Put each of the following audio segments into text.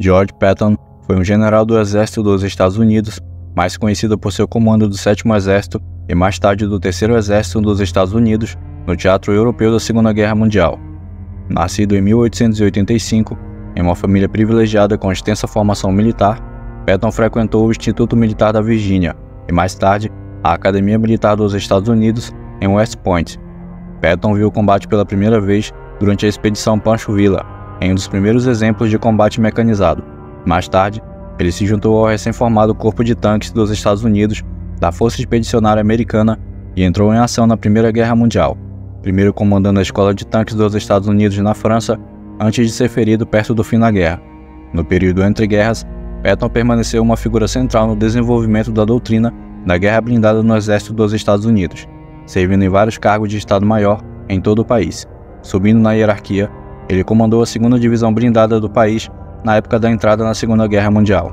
George Patton foi um general do Exército dos Estados Unidos, mais conhecido por seu comando do 7º Exército e mais tarde do 3º Exército dos Estados Unidos no Teatro Europeu da Segunda Guerra Mundial. Nascido em 1885, em uma família privilegiada com extensa formação militar, Patton frequentou o Instituto Militar da Virgínia e, mais tarde, a Academia Militar dos Estados Unidos em West Point. Patton viu o combate pela primeira vez durante a Expedição Pancho Villa, em um dos primeiros exemplos de combate mecanizado. Mais tarde, ele se juntou ao recém-formado Corpo de Tanques dos Estados Unidos da Força Expedicionária Americana e entrou em ação na Primeira Guerra Mundial, primeiro comandando a Escola de Tanques dos Estados Unidos na França, antes de ser ferido perto do fim da guerra. No período entre guerras, Patton permaneceu uma figura central no desenvolvimento da doutrina da guerra blindada no Exército dos Estados Unidos, servindo em vários cargos de Estado-Maior em todo o país. Subindo na hierarquia, ele comandou a 2ª Divisão Blindada do país na época da entrada na Segunda Guerra Mundial.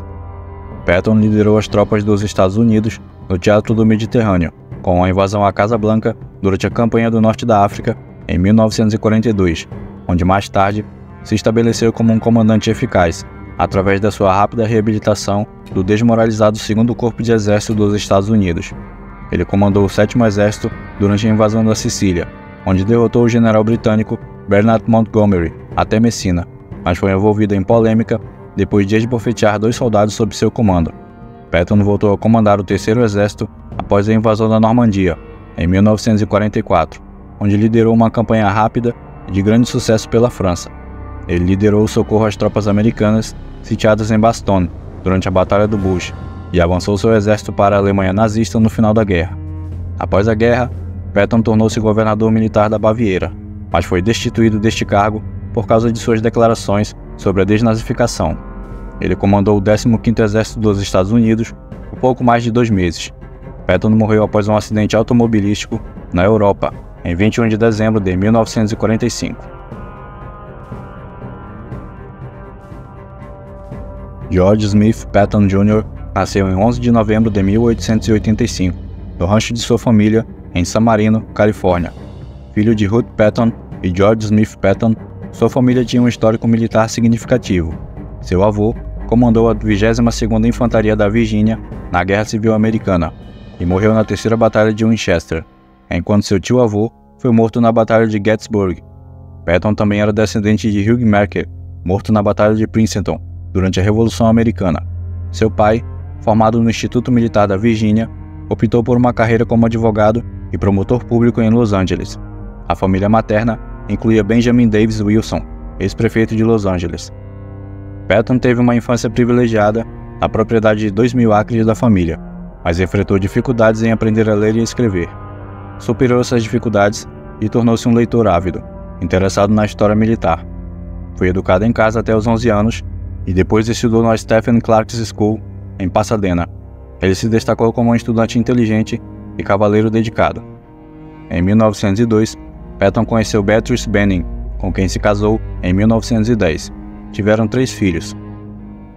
Patton liderou as tropas dos Estados Unidos no Teatro do Mediterrâneo, com a invasão à Casa Blanca durante a Campanha do Norte da África em 1942, onde mais tarde se estabeleceu como um comandante eficaz, através da sua rápida reabilitação do desmoralizado 2º Corpo de Exército dos Estados Unidos. Ele comandou o 7º Exército durante a invasão da Sicília, onde derrotou o general britânico Bernard Montgomery até Messina, mas foi envolvido em polêmica depois de esbofetear 2 soldados sob seu comando. Patton voltou a comandar o 3º Exército após a invasão da Normandia, em 1944, onde liderou uma campanha rápida e de grande sucesso pela França. Ele liderou o socorro às tropas americanas sitiadas em Bastogne durante a Batalha do Bulge e avançou seu exército para a Alemanha nazista no final da guerra. Após a guerra, Patton tornou-se governador militar da Baviera, mas foi destituído deste cargo por causa de suas declarações sobre a desnazificação. Ele comandou o 15º Exército dos Estados Unidos por pouco mais de 2 meses. Patton morreu após um acidente automobilístico na Europa, em 21 de dezembro de 1945. George Smith Patton Jr. nasceu em 11 de novembro de 1885, no rancho de sua família, em San Marino, Califórnia. Filho de Ruth Patton e George Smith Patton, sua família tinha um histórico militar significativo. Seu avô comandou a 22ª Infantaria da Virgínia na Guerra Civil Americana e morreu na 3ª Batalha de Winchester, enquanto seu tio-avô foi morto na Batalha de Gettysburg. Patton também era descendente de Hugh Mercer, morto na Batalha de Princeton, durante a Revolução Americana. Seu pai, formado no Instituto Militar da Virgínia, optou por uma carreira como advogado e promotor público em Los Angeles. A família materna incluía Benjamin Davis Wilson, ex-prefeito de Los Angeles. Patton teve uma infância privilegiada na propriedade de 2.000 acres da família, mas enfrentou dificuldades em aprender a ler e escrever. Superou essas dificuldades e tornou-se um leitor ávido, interessado na história militar. Foi educado em casa até os 11 anos e depois estudou na Stephen Clark's School, em Pasadena. Ele se destacou como um estudante inteligente e cavaleiro dedicado. Em 1902, Patton conheceu Beatrice Benning, com quem se casou em 1910. Tiveram 3 filhos.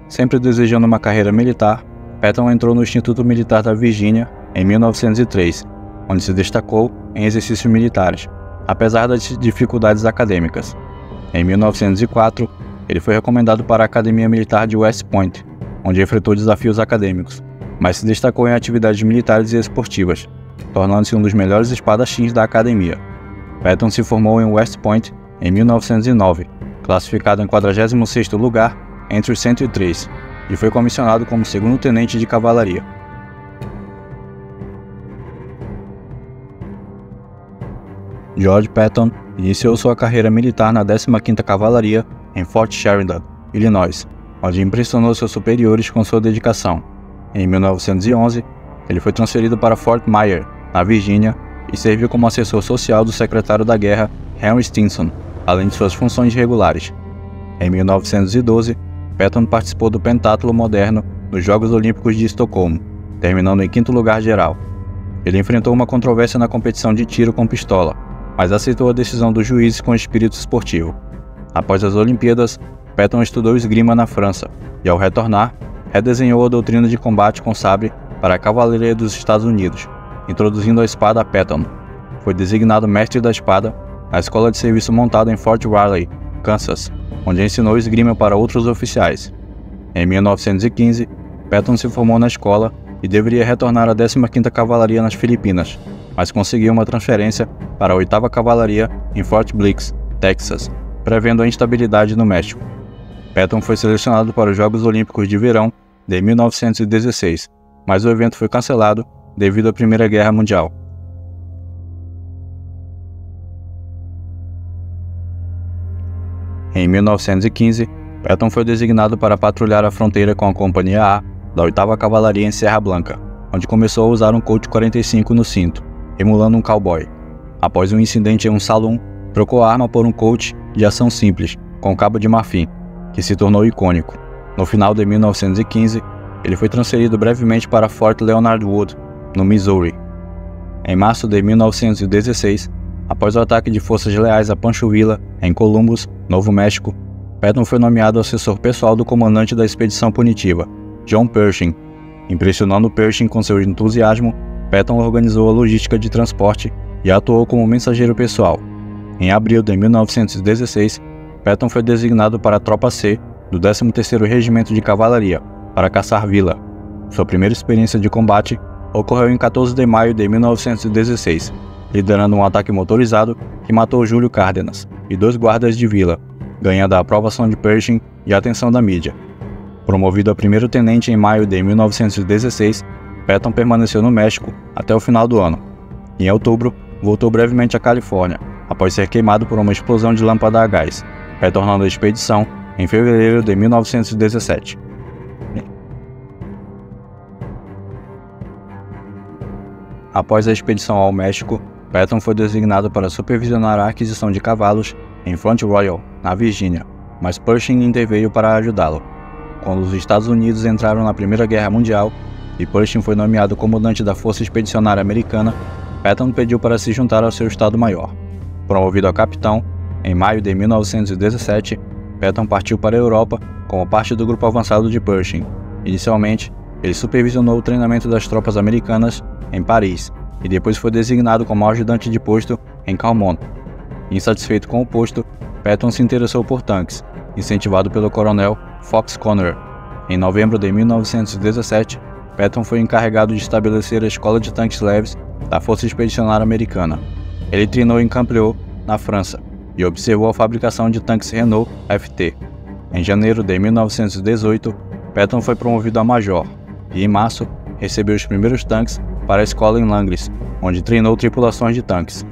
Sempre desejando uma carreira militar, Patton entrou no Instituto Militar da Virgínia em 1903, onde se destacou em exercícios militares, apesar das dificuldades acadêmicas. Em 1904, ele foi recomendado para a Academia Militar de West Point, onde enfrentou desafios acadêmicos, mas se destacou em atividades militares e esportivas, tornando-se um dos melhores espadachins da academia. Patton se formou em West Point em 1909, classificado em 46º lugar entre os 103, e foi comissionado como 2º tenente de cavalaria. George Patton iniciou sua carreira militar na 15ª Cavalaria em Fort Sheridan, Illinois, onde impressionou seus superiores com sua dedicação. Em 1911, ele foi transferido para Fort Myer, na Virgínia, e serviu como assessor social do secretário da Guerra, Henry Stinson, além de suas funções regulares. Em 1912, Patton participou do pentatlo moderno nos Jogos Olímpicos de Estocolmo, terminando em 5º lugar geral. Ele enfrentou uma controvérsia na competição de tiro com pistola, mas aceitou a decisão dos juízes com espírito esportivo. Após as Olimpíadas, Patton estudou esgrima na França e, ao retornar, redesenhou a doutrina de combate com sabre para a cavalaria dos Estados Unidos, introduzindo a espada Patton. Foi designado mestre da espada na escola de serviço montada em Fort Riley, Kansas, onde ensinou esgrima para outros oficiais. Em 1915, Patton se formou na escola e deveria retornar à 15ª Cavalaria nas Filipinas, mas conseguiu uma transferência para a 8ª Cavalaria em Fort Bliss, Texas, prevendo a instabilidade no México. Patton foi selecionado para os Jogos Olímpicos de Verão de 1916, mas o evento foi cancelado devido à Primeira Guerra Mundial. Em 1915, Patton foi designado para patrulhar a fronteira com a Companhia A da 8ª Cavalaria em Serra Blanca, onde começou a usar um Colt 45 no cinto, emulando um cowboy. Após um incidente em um salão, trocou a arma por um Colt de ação simples, com cabo de marfim, que se tornou icônico. No final de 1915, ele foi transferido brevemente para Fort Leonard Wood, no Missouri. Em março de 1916, após o ataque de forças leais a Pancho Villa, em Columbus, Novo México, Patton foi nomeado assessor pessoal do comandante da expedição punitiva, John Pershing. Impressionando Pershing com seu entusiasmo, Patton organizou a logística de transporte e atuou como mensageiro pessoal. Em abril de 1916, Patton foi designado para a Tropa C do 13º Regimento de Cavalaria, para caçar Villa. Sua primeira experiência de combate ocorreu em 14 de maio de 1916, liderando um ataque motorizado que matou Júlio Cárdenas e 2 guardas de Villa, ganhando a aprovação de Pershing e a atenção da mídia. Promovido a primeiro-tenente em maio de 1916, Patton permaneceu no México até o final do ano. Em outubro, voltou brevemente à Califórnia, após ser queimado por uma explosão de lâmpada a gás, retornando à expedição em fevereiro de 1917. Após a expedição ao México, Patton foi designado para supervisionar a aquisição de cavalos em Front Royal, na Virgínia, mas Pershing interveio para ajudá-lo. Quando os Estados Unidos entraram na Primeira Guerra Mundial e Pershing foi nomeado comandante da Força Expedicionária Americana, Patton pediu para se juntar ao seu Estado-Maior. Promovido a capitão, em maio de 1917, Patton partiu para a Europa como parte do grupo avançado de Pershing. Inicialmente, ele supervisionou o treinamento das tropas americanas em Paris e depois foi designado como ajudante de posto em Calmon. Insatisfeito com o posto, Patton se interessou por tanques, incentivado pelo coronel Fox Conner. Em novembro de 1917, Patton foi encarregado de estabelecer a Escola de Tanques Leves da Força Expedicionária Americana. Ele treinou em Camplieu, na França, e observou a fabricação de tanques Renault FT. Em janeiro de 1918, Patton foi promovido a major, e em março recebeu os primeiros tanques para a escola em Langres, onde treinou tripulações de tanques.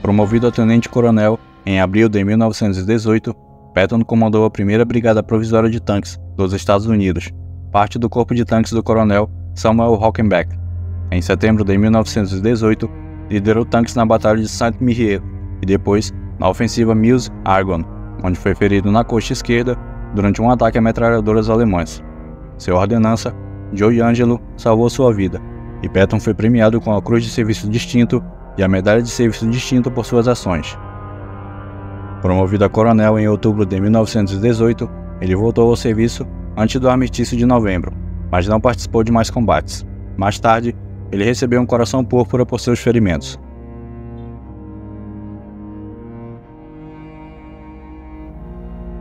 Promovido a tenente-coronel em abril de 1918, Patton comandou a primeira Brigada Provisória de Tanques dos Estados Unidos, parte do corpo de tanques do coronel Samuel Hockenbeck. Em setembro de 1918, liderou tanques na Batalha de Saint-Mihiel e depois na ofensiva Meuse-Argonne, onde foi ferido na coxa esquerda durante um ataque a metralhadoras alemãs. Seu ordenança, Joe Angelo, salvou sua vida, e Patton foi premiado com a Cruz de Serviço Distinto e a Medalha de Serviço Distinto por suas ações. Promovido a coronel em outubro de 1918, ele voltou ao serviço antes do armistício de novembro, mas não participou de mais combates. Mais tarde, ele recebeu um coração púrpura por seus ferimentos.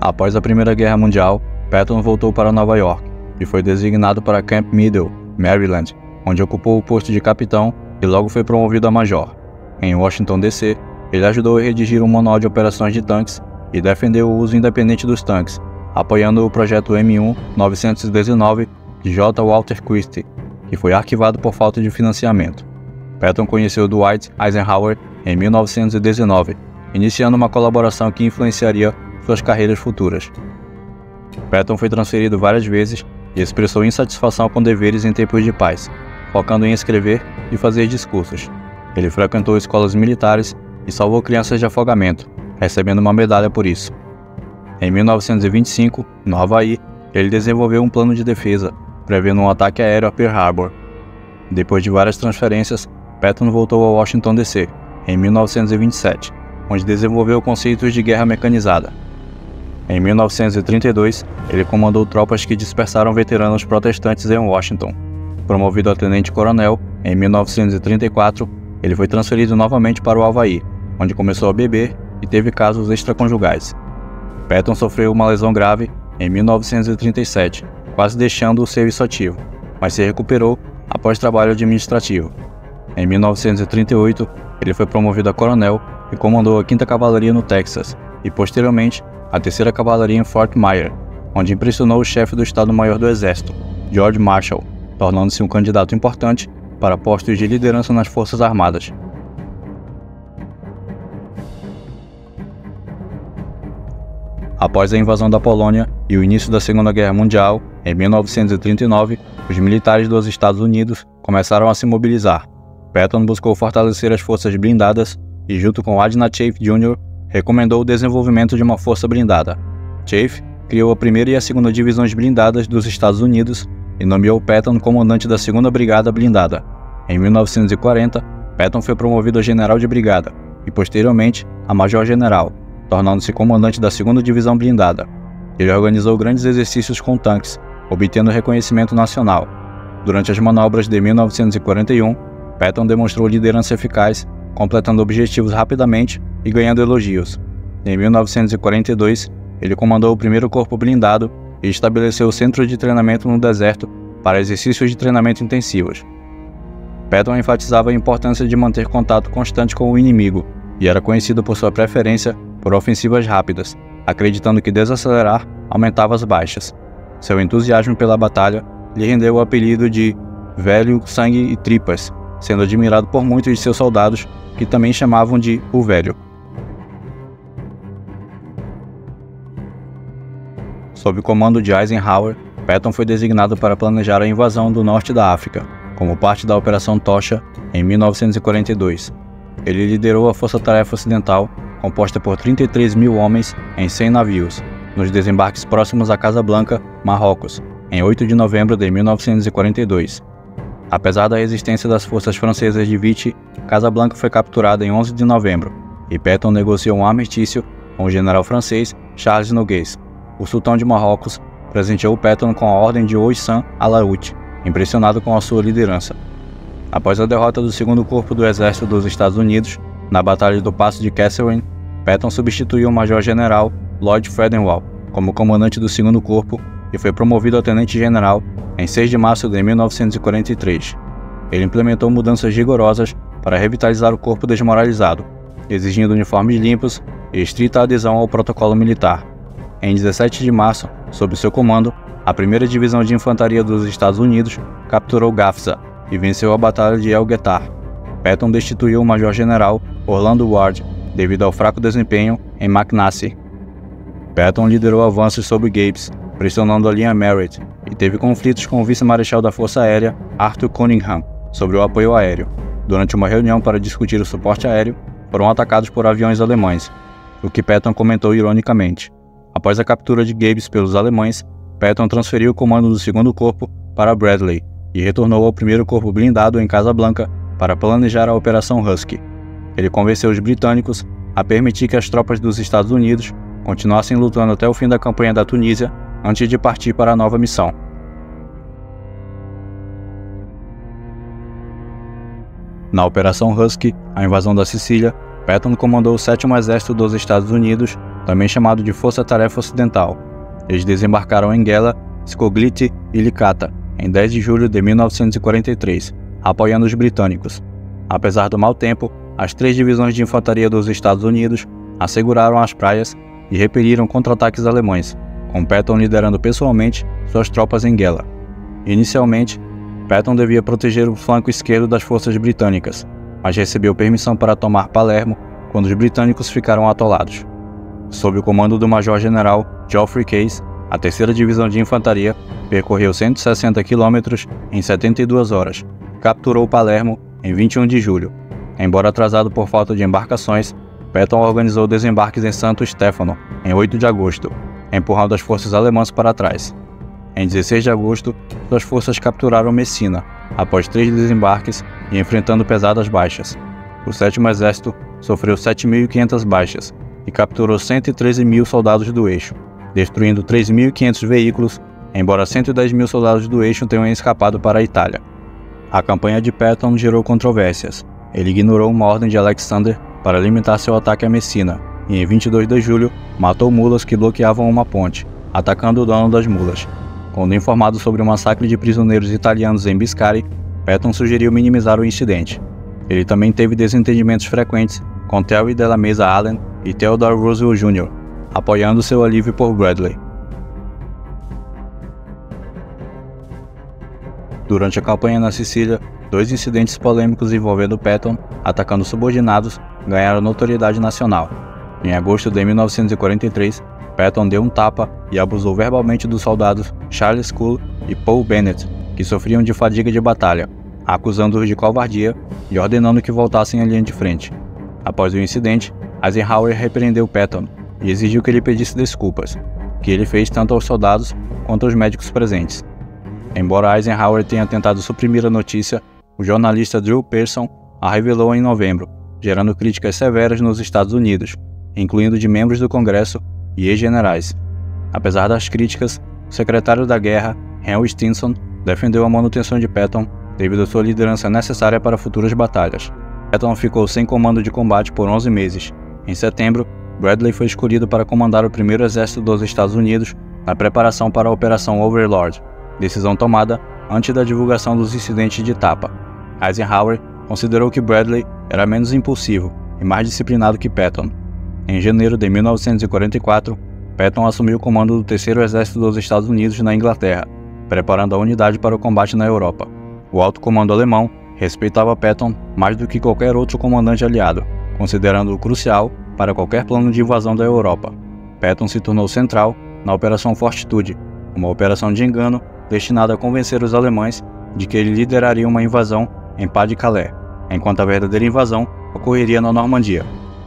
Após a Primeira Guerra Mundial, Patton voltou para Nova York e foi designado para Camp Meadow, Maryland, onde ocupou o posto de capitão e logo foi promovido a major. Em Washington, D.C., ele ajudou a redigir um manual de operações de tanques e defendeu o uso independente dos tanques, apoiando o projeto M1-919 de J. Walter Christie, que foi arquivado por falta de financiamento. Patton conheceu Dwight Eisenhower em 1919, iniciando uma colaboração que influenciaria suas carreiras futuras. Patton foi transferido várias vezes e expressou insatisfação com deveres em tempos de paz, focando em escrever e fazer discursos. Ele frequentou escolas militares e salvou crianças de afogamento, recebendo uma medalha por isso. Em 1925, no Havaí, ele desenvolveu um plano de defesa, prevendo um ataque aéreo a Pearl Harbor. Depois de várias transferências, Patton voltou a Washington, D.C., em 1927, onde desenvolveu conceitos de guerra mecanizada. Em 1932, ele comandou tropas que dispersaram veteranos protestantes em Washington. Promovido a tenente-coronel, em 1934, ele foi transferido novamente para o Havaí, onde começou a beber e teve casos extraconjugais. Patton sofreu uma lesão grave em 1937, quase deixando o serviço ativo, mas se recuperou após trabalho administrativo. Em 1938, ele foi promovido a coronel e comandou a 5ª Cavalaria no Texas e, posteriormente, a 3ª Cavalaria em Fort Myer, onde impressionou o chefe do Estado-Maior do Exército, George Marshall, tornando-se um candidato importante para postos de liderança nas Forças Armadas. Após a invasão da Polônia e o início da Segunda Guerra Mundial, em 1939, os militares dos Estados Unidos começaram a se mobilizar. Patton buscou fortalecer as forças blindadas e, junto com Adna Chafe Jr., recomendou o desenvolvimento de uma força blindada. Chafe criou a 1ª e a 2ª Divisões Blindadas dos Estados Unidos e nomeou Patton comandante da 2ª Brigada Blindada. Em 1940, Patton foi promovido a general de brigada e, posteriormente, a major-general, tornando-se comandante da 2ª Divisão Blindada. Ele organizou grandes exercícios com tanques, obtendo reconhecimento nacional. Durante as manobras de 1941, Patton demonstrou liderança eficaz, completando objetivos rapidamente e ganhando elogios. Em 1942, ele comandou o 1º Corpo Blindado e estabeleceu o centro de treinamento no deserto para exercícios de treinamento intensivos. Patton enfatizava a importância de manter contato constante com o inimigo e era conhecido por sua preferência por ofensivas rápidas, acreditando que desacelerar aumentava as baixas. Seu entusiasmo pela batalha lhe rendeu o apelido de Velho Sangue e Tripas, sendo admirado por muitos de seus soldados, que também chamavam de O Velho. Sob o comando de Eisenhower, Patton foi designado para planejar a invasão do norte da África, como parte da Operação Tocha, em 1942. Ele liderou a Força-Tarefa Ocidental, composta por 33.000 homens em 100 navios, nos desembarques próximos a Casablanca, Marrocos, em 8 de novembro de 1942. Apesar da resistência das forças francesas de Vichy, Casablanca foi capturada em 11 de novembro, e Patton negociou um armistício com o general francês Charles Noguès. O sultão de Marrocos presenteou Patton com a Ordem de Ouessant Alaoute, impressionado com a sua liderança. Após a derrota do 2º Corpo do Exército dos Estados Unidos, na Batalha do Passo de Kasserine, Patton substituiu o Major-General Lloyd Fredewell como comandante do 2º Corpo e foi promovido a Tenente-General em 6 de março de 1943. Ele implementou mudanças rigorosas para revitalizar o corpo desmoralizado, exigindo uniformes limpos e estrita adesão ao protocolo militar. Em 17 de março, sob seu comando, a 1ª Divisão de Infantaria dos Estados Unidos capturou Gafsa e venceu a Batalha de El Guetar. Patton destituiu o Major-General Orlando Ward devido ao fraco desempenho em McNassie. Patton liderou avanços sobre Gapes, pressionando a linha Merritt, e teve conflitos com o vice-marechal da Força Aérea, Arthur Cunningham, sobre o apoio aéreo. Durante uma reunião para discutir o suporte aéreo, foram atacados por aviões alemães, o que Patton comentou ironicamente. Após a captura de Gapes pelos alemães, Patton transferiu o comando do 2º Corpo para Bradley e retornou ao 1º Corpo Blindado em Casablanca para planejar a Operação Husky. Ele convenceu os britânicos a permitir que as tropas dos Estados Unidos continuassem lutando até o fim da campanha da Tunísia antes de partir para a nova missão. Na Operação Husky, a invasão da Sicília, Patton comandou o 7º Exército dos Estados Unidos, também chamado de Força-Tarefa Ocidental. Eles desembarcaram em Gela, Skogliti e Licata, em 10 de julho de 1943, apoiando os britânicos. Apesar do mau tempo, as 3 divisões de infantaria dos Estados Unidos asseguraram as praias e repeliram contra-ataques alemães, com Patton liderando pessoalmente suas tropas em Gela. Inicialmente, Patton devia proteger o flanco esquerdo das forças britânicas, mas recebeu permissão para tomar Palermo quando os britânicos ficaram atolados. Sob o comando do Major-General Geoffrey Case, a 3ª Divisão de Infantaria percorreu 160 quilômetros em 72 horas, capturou Palermo em 21 de julho. Embora atrasado por falta de embarcações, Patton organizou desembarques em Santo Stefano em 8 de agosto, empurrando as forças alemãs para trás. Em 16 de agosto, suas forças capturaram Messina, após 3 desembarques e enfrentando pesadas baixas. O 7º Exército sofreu 7.500 baixas e capturou 113.000 soldados do eixo, destruindo 3.500 veículos, embora 110.000 soldados do eixo tenham escapado para a Itália. A campanha de Patton gerou controvérsias. Ele ignorou uma ordem de Alexander para limitar seu ataque a Messina, e em 22 de julho matou mulas que bloqueavam uma ponte, atacando o dono das mulas. Quando informado sobre o massacre de prisioneiros italianos em Biscari, Patton sugeriu minimizar o incidente. Ele também teve desentendimentos frequentes com Terry de la Mesa Allen e Theodore Roosevelt Jr., apoiando seu alívio por Bradley. Durante a campanha na Sicília, 2 incidentes polêmicos envolvendo Patton, atacando subordinados, ganharam notoriedade nacional. Em agosto de 1943, Patton deu um tapa e abusou verbalmente dos soldados Charles Cool e Paul Bennett, que sofriam de fadiga de batalha, acusando-os de covardia e ordenando que voltassem à linha de frente. Após o incidente, Eisenhower repreendeu Patton e exigiu que ele pedisse desculpas, que ele fez tanto aos soldados quanto aos médicos presentes. Embora Eisenhower tenha tentado suprimir a notícia, o jornalista Drew Pearson a revelou em novembro, gerando críticas severas nos Estados Unidos, incluindo de membros do Congresso e ex-generais. Apesar das críticas, o secretário da Guerra, Henry Stinson, defendeu a manutenção de Patton devido à sua liderança necessária para futuras batalhas. Patton ficou sem comando de combate por 11 meses. Em setembro, Bradley foi escolhido para comandar o 1º Exército dos Estados Unidos na preparação para a Operação Overlord, decisão tomada antes da divulgação dos incidentes de Tapa. Eisenhower considerou que Bradley era menos impulsivo e mais disciplinado que Patton. Em janeiro de 1944, Patton assumiu o comando do 3º Exército dos Estados Unidos na Inglaterra, preparando a unidade para o combate na Europa. O alto comando alemão respeitava Patton mais do que qualquer outro comandante aliado, considerando-o crucial para qualquer plano de invasão da Europa. Patton se tornou central na Operação Fortitude, uma operação de engano destinada a convencer os alemães de que ele lideraria uma invasão em Pas-de-Calais, enquanto a verdadeira invasão ocorreria na Normandia.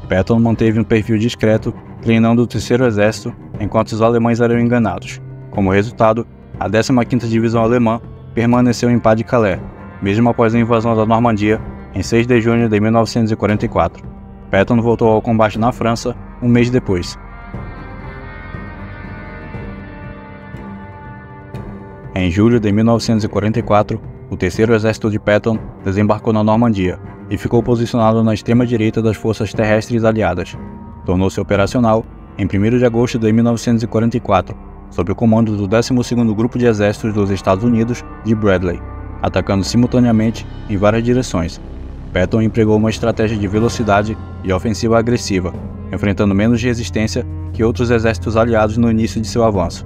Patton manteve um perfil discreto, treinando o 3º Exército enquanto os alemães eram enganados. Como resultado, a 15ª Divisão Alemã permaneceu em Pas-de-Calais, mesmo após a invasão da Normandia, em 6 de junho de 1944. Patton voltou ao combate na França um mês depois. Em julho de 1944, o 3º Exército de Patton desembarcou na Normandia e ficou posicionado na extrema-direita das forças terrestres aliadas. Tornou-se operacional em 1º de agosto de 1944, sob o comando do 12º Grupo de Exércitos dos Estados Unidos de Bradley, atacando simultaneamente em várias direções. Patton empregou uma estratégia de velocidade e ofensiva agressiva, enfrentando menos resistência que outros exércitos aliados no início de seu avanço.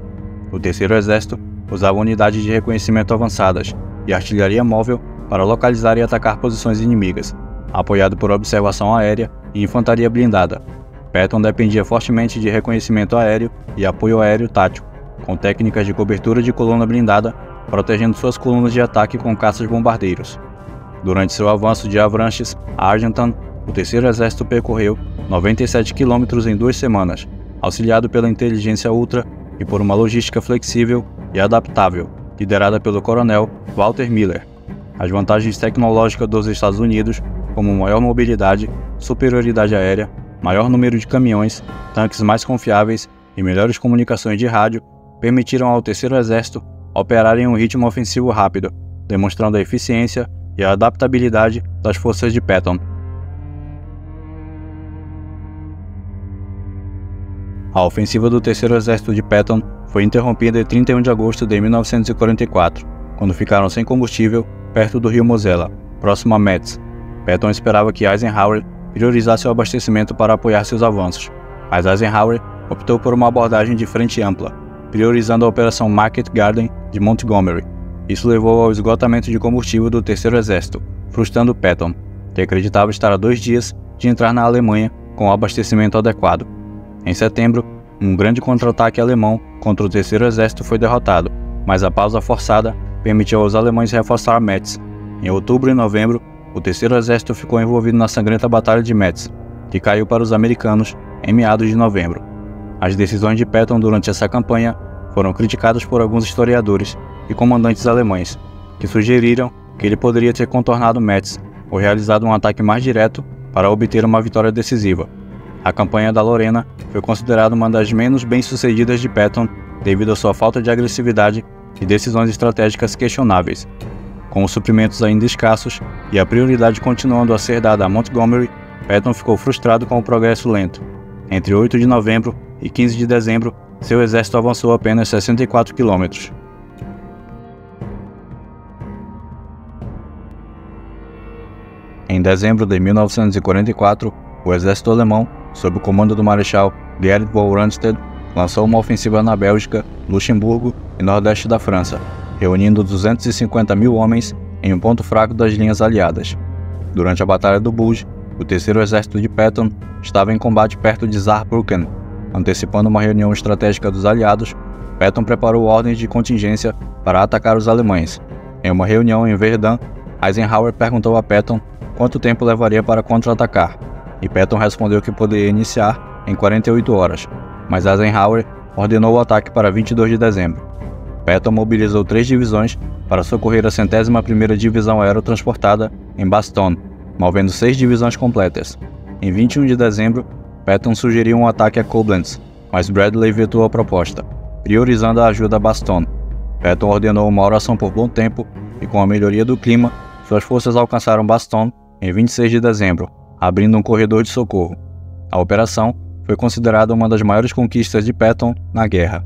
O 3º Exército usava unidades de reconhecimento avançadas e artilharia móvel para localizar e atacar posições inimigas, apoiado por observação aérea e infantaria blindada. Patton dependia fortemente de reconhecimento aéreo e apoio aéreo tático, com técnicas de cobertura de coluna blindada, protegendo suas colunas de ataque com caças bombardeiros. Durante seu avanço de Avranches a Argentan, o 3º Exército percorreu 97 quilômetros em 2 semanas, auxiliado pela inteligência ultra e por uma logística flexível e adaptável, liderada pelo coronel Walter Miller. As vantagens tecnológicas dos Estados Unidos, como maior mobilidade, superioridade aérea, maior número de caminhões, tanques mais confiáveis e melhores comunicações de rádio, permitiram ao 3º Exército operar em um ritmo ofensivo rápido, demonstrando a eficiência e a adaptabilidade das forças de Patton. A ofensiva do 3º Exército de Patton foi interrompida em 31 de agosto de 1944, quando ficaram sem combustível perto do rio Mosela, próximo a Metz. Patton esperava que Eisenhower priorizasse o abastecimento para apoiar seus avanços, mas Eisenhower optou por uma abordagem de frente ampla, priorizando a Operação Market Garden de Montgomery. Isso levou ao esgotamento de combustível do 3º Exército, frustrando Patton, que acreditava estar a 2 dias de entrar na Alemanha com o abastecimento adequado. Em setembro, um grande contra-ataque alemão contra o 3º Exército foi derrotado, mas a pausa forçada permitiu aos alemães reforçar Metz. Em outubro e novembro, o 3º Exército ficou envolvido na sangrenta Batalha de Metz, que caiu para os americanos em meados de novembro. As decisões de Patton durante essa campanha foram criticadas por alguns historiadores e comandantes alemães, que sugeriram que ele poderia ter contornado Metz ou realizado um ataque mais direto para obter uma vitória decisiva. A campanha da Lorena foi considerada uma das menos bem-sucedidas de Patton devido à sua falta de agressividade e decisões estratégicas questionáveis. Com os suprimentos ainda escassos e a prioridade continuando a ser dada a Montgomery, Patton ficou frustrado com o progresso lento. Entre 8 de novembro e 15 de dezembro, Seu exército avançou apenas 64 quilômetros. Em dezembro de 1944, o exército alemão, sob o comando do marechal Gerhard von Rundstedt, lançou uma ofensiva na Bélgica, Luxemburgo e nordeste da França, reunindo 250 mil homens em um ponto fraco das linhas aliadas. Durante a Batalha do Bulge, o terceiro exército de Patton estava em combate perto de Saarbrücken. Antecipando uma reunião estratégica dos aliados, Patton preparou ordens de contingência para atacar os alemães. Em uma reunião em Verdun, Eisenhower perguntou a Patton quanto tempo levaria para contra-atacar, e Patton respondeu que poderia iniciar em 48 horas, mas Eisenhower ordenou o ataque para 22 de dezembro. Patton mobilizou 3 divisões para socorrer a 101ª Divisão Aerotransportada em Bastogne, movendo 6 divisões completas. Em 21 de dezembro, Patton sugeriu um ataque a Koblenz, mas Bradley vetou a proposta, priorizando a ajuda a Bastogne. Patton ordenou uma oração por bom tempo e, com a melhoria do clima, suas forças alcançaram Bastogne em 26 de dezembro, abrindo um corredor de socorro. A operação foi considerada uma das maiores conquistas de Patton na guerra.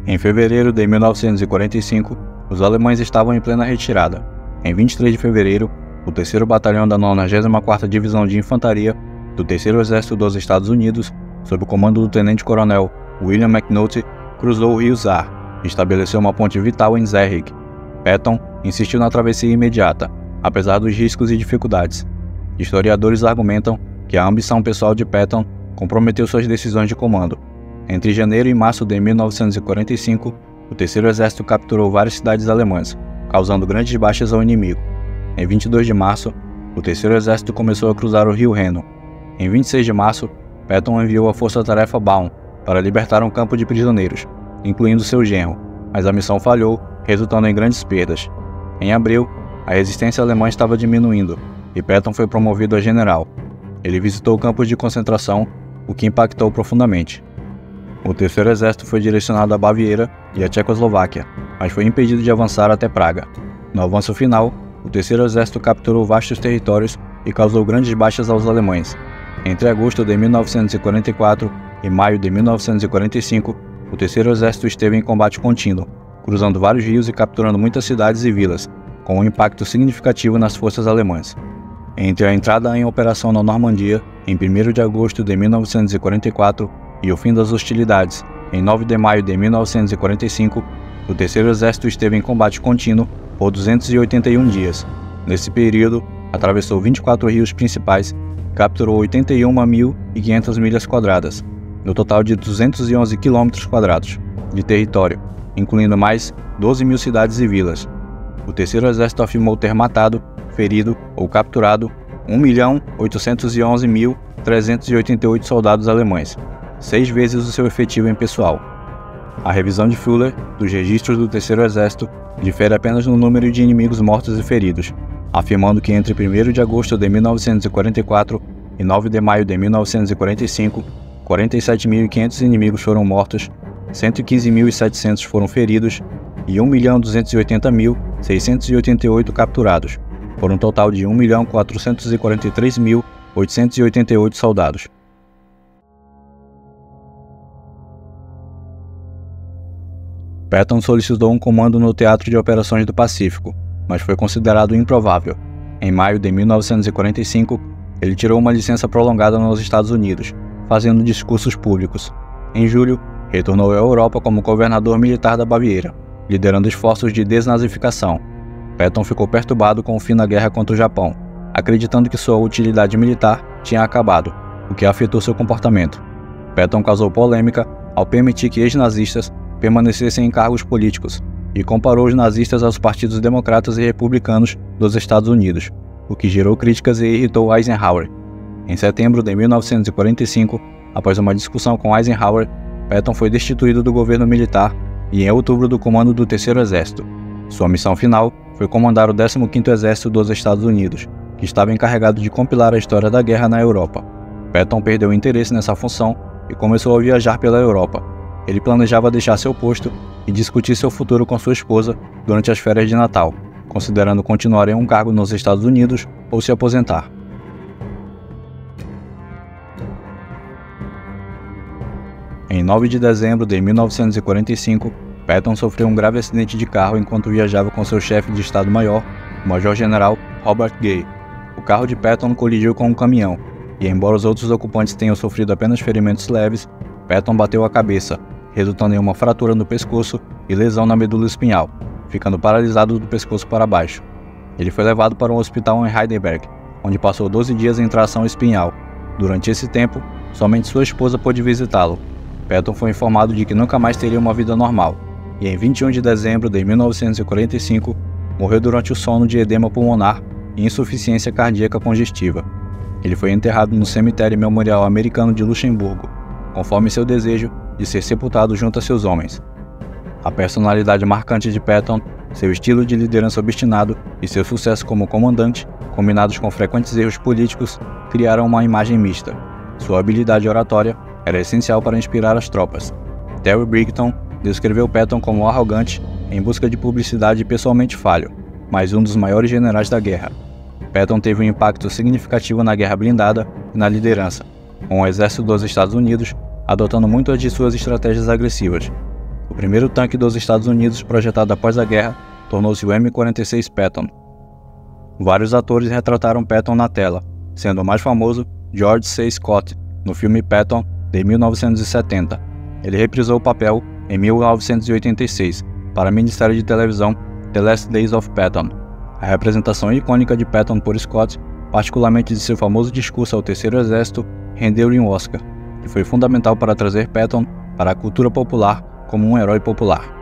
Em fevereiro de 1945, os alemães estavam em plena retirada. Em 23 de fevereiro, o 3º Batalhão da 94ª Divisão de Infantaria do 3º Exército dos Estados Unidos, sob o comando do Tenente-Coronel William McNulty, cruzou o rio Saar e estabeleceu uma ponte vital em Zerrig. Patton insistiu na travessia imediata, apesar dos riscos e dificuldades. Historiadores argumentam que a ambição pessoal de Patton comprometeu suas decisões de comando. Entre janeiro e março de 1945, o 3º Exército capturou várias cidades alemãs, causando grandes baixas ao inimigo. Em 22 de março, o 3º Exército começou a cruzar o rio Reno. Em 26 de março, Patton enviou a Força-Tarefa Baum para libertar um campo de prisioneiros, incluindo seu genro, mas a missão falhou, resultando em grandes perdas. Em abril, a resistência alemã estava diminuindo e Patton foi promovido a general. Ele visitou campos de concentração, o que impactou profundamente. O 3º Exército foi direcionado à Baviera e à Tchecoslováquia, mas foi impedido de avançar até Praga. No avanço final, o 3º Exército capturou vastos territórios e causou grandes baixas aos alemães. Entre agosto de 1944 e maio de 1945, o 3º Exército esteve em combate contínuo, cruzando vários rios e capturando muitas cidades e vilas, com um impacto significativo nas forças alemãs. Entre a entrada em operação na Normandia, em 1º de agosto de 1944, e o fim das hostilidades, em 9 de maio de 1945, o 3º Exército esteve em combate contínuo por 281 dias. Nesse período, atravessou 24 rios principais e capturou 81.500 milhas quadradas, no total de 211 quilômetros quadrados de território, incluindo mais 12.000 cidades e vilas. O 3º Exército afirmou ter matado, ferido ou capturado 1.811.388 soldados alemães, 6 vezes o seu efetivo em pessoal. A revisão de Fuller dos registros do 3º Exército difere apenas no número de inimigos mortos e feridos, afirmando que entre 1º de agosto de 1944 e 9 de maio de 1945, 47.500 inimigos foram mortos, 115.700 foram feridos e 1.280.688 capturados, por um total de 1.443.888 soldados. Patton solicitou um comando no Teatro de Operações do Pacífico, mas foi considerado improvável. Em maio de 1945, ele tirou uma licença prolongada nos Estados Unidos, fazendo discursos públicos. Em julho, retornou à Europa como governador militar da Baviera, liderando esforços de desnazificação. Patton ficou perturbado com o fim da guerra contra o Japão, acreditando que sua utilidade militar tinha acabado, o que afetou seu comportamento. Patton causou polêmica ao permitir que ex-nazistas permanecessem em cargos políticos e comparou os nazistas aos partidos democratas e republicanos dos Estados Unidos, o que gerou críticas e irritou Eisenhower. Em setembro de 1945, após uma discussão com Eisenhower, Patton foi destituído do governo militar e em outubro do comando do 3º Exército. Sua missão final foi comandar o 15º Exército dos Estados Unidos, que estava encarregado de compilar a história da guerra na Europa. Patton perdeu interesse nessa função e começou a viajar pela Europa. Ele planejava deixar seu posto e discutir seu futuro com sua esposa durante as férias de Natal, considerando continuar em um cargo nos Estados Unidos ou se aposentar. Em 9 de dezembro de 1945, Patton sofreu um grave acidente de carro enquanto viajava com seu chefe de Estado-Maior, o Major-General Robert Gay. O carro de Patton colidiu com um caminhão, e embora os outros ocupantes tenham sofrido apenas ferimentos leves, Patton bateu a cabeça, resultando em uma fratura no pescoço e lesão na medula espinhal, ficando paralisado do pescoço para baixo. Ele foi levado para um hospital em Heidelberg, onde passou 12 dias em tração espinhal. Durante esse tempo, somente sua esposa pôde visitá-lo. Patton foi informado de que nunca mais teria uma vida normal, e em 21 de dezembro de 1945, morreu durante o sono de edema pulmonar e insuficiência cardíaca congestiva. Ele foi enterrado no Cemitério Memorial Americano de Luxemburgo, conforme seu desejo de ser sepultado junto a seus homens. A personalidade marcante de Patton, seu estilo de liderança obstinado e seu sucesso como comandante, combinados com frequentes erros políticos, criaram uma imagem mista. Sua habilidade oratória era essencial para inspirar as tropas. Terry Brigton descreveu Patton como arrogante, em busca de publicidade e pessoalmente falho, mas um dos maiores generais da guerra. Patton teve um impacto significativo na guerra blindada e na liderança, com o exército dos Estados Unidos adotando muitas de suas estratégias agressivas. O primeiro tanque dos Estados Unidos projetado após a guerra tornou-se o M-46 Patton. Vários atores retrataram Patton na tela, sendo o mais famoso George C. Scott, no filme Patton, de 1970. Ele reprisou o papel em 1986, para a minissérie de televisão The Last Days of Patton. A representação icônica de Patton por Scott, particularmente de seu famoso discurso ao Terceiro Exército, rendeu-lhe um Oscar, e foi fundamental para trazer Patton para a cultura popular como um herói popular.